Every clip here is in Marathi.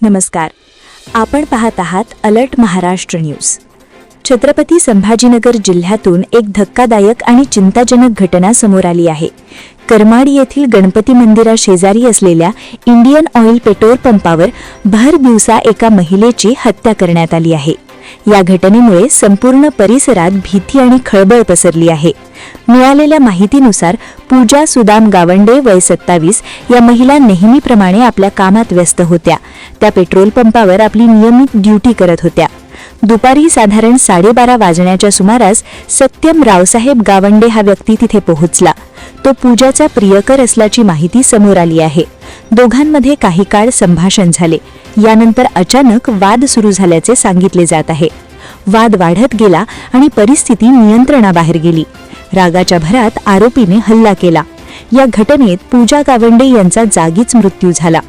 नमस्कार. आपण पाहत आहात अलर्ट महाराष्ट्र न्यूज. छत्रपती संभाजीनगर जिल्ह्यातून एक धक्कादायक आणि चिंताजनक घटना समोर आली आहे. करमाड येथील गणपती मंदिराशेजारी असलेल्या इंडियन ऑइल पेट्रोल पंपावर भर दिवसा एका महिलेची हत्या करण्यात आली आहे. या घटनेमुळे संपूर्ण परिसरात भीती आणि खळबळ पसरली आहे. मिळालेल्या माहितीनुसार पूजा सुदाम गावंडे वय 27 या महिला नेहमीप्रमाणे आपल्या कामात व्यस्त होत्या. त्या पेट्रोल पंपावर आपली नियमित ड्युटी करत होत्या. दुपारी साधारण 12:30 वाजण्याच्या सुमारास सत्यम रावसाहेब गावंडे हा व्यक्ती तिथे पोहोचला. तो पूजाचा प्रियकर असल्याची माहिती समोर आली आहे. दोघांमध्ये काही काळ संभाषण झाले. यानंतर अचानक वाद सुरू झाल्याचे सांगितले जात आहे. वाद वाढत गेला आणि परिस्थिती नियंत्रणाबाहेर गेली. रागाच्या भरात आरोपीने हल्ला केला. या घटनेत पूजा गावंडे यांचा जागीच मृत्यू झाला.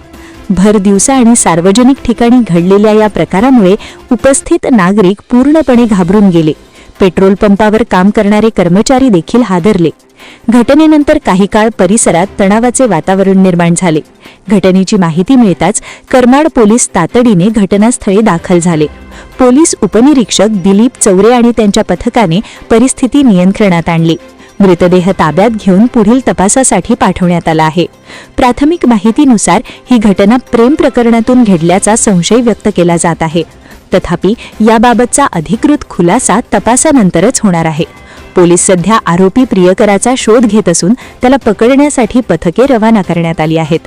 भर दिवसा आणि सार्वजनिक ठिकाणी घडलेल्या या प्रकारामुळे उपस्थित नागरिक पूर्णपणे घाबरून गेले. पेट्रोल पंपावर काम करणारे कर्मचारी देखील हादरले. घटनेनंतर काही काळ परिसरात तणावाचे वातावरण निर्माण झाले. घटनेची माहिती मिळताच करमाड पोलीस तातडीने घटनास्थळी दाखल झाले. पोलीस उपनिरीक्षक दिलीप चौरे आणि त्यांच्या पथकाने परिस्थिती नियंत्रणात आणली. मृतदेह ताब्यात घेऊन पुढील तपासासाठी पाठवण्यात आला आहे. प्राथमिक माहितीनुसार ही घटना प्रेम प्रकरणातून घडल्याचा संशय व्यक्त केला जात आहे. तथापि याबाबतचा अधिकृत खुलासा तपासानंतरच होणार आहे. पोलीस सध्या आरोपी प्रियकराचा शोध घेत असून त्याला पकडण्यासाठी पथके रवाना करण्यात आली आहेत.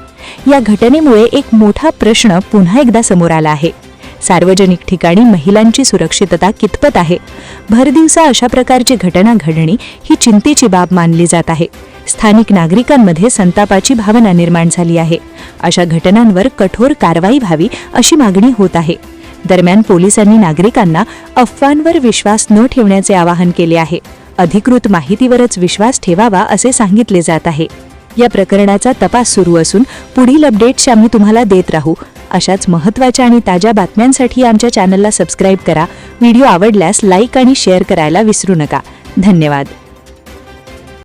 या घटनेमुळे एक मोठा प्रश्न पुन्हा एकदा समोर आला आहे. सार्वजनिक ठिकाणी महिलांची सुरक्षितता कितपत आहे? भरदिवसा अशा प्रकारची घटना घडणे ही चिंतेची बाब मानली जात आहे. स्थानिक नागरिकांमध्ये संतापाची भावना निर्माण झाली आहे. अशा घटनांवर कठोर कारवाई व्हावी अशी मागणी होत आहे. दरम्यान पोलिसांनी नागरिकांना अफवांवर विश्वास न ठेवण्याचे आवाहन केले आहे. अधिकृत माहितीवरच विश्वास ठेवावा असे सांगितले जात आहे. या प्रकरणाचा तपास सुरू असून पुढील अपडेट्स आम्ही तुम्हाला देत राहू. अशाच महत्त्वाच्या आणि ताज्या बातम्यांसाठी आमच्या चॅनलला सबस्क्राईब करा. व्हिडिओ आवडल्यास लाईक आणि शेअर करायला विसरू नका. धन्यवाद.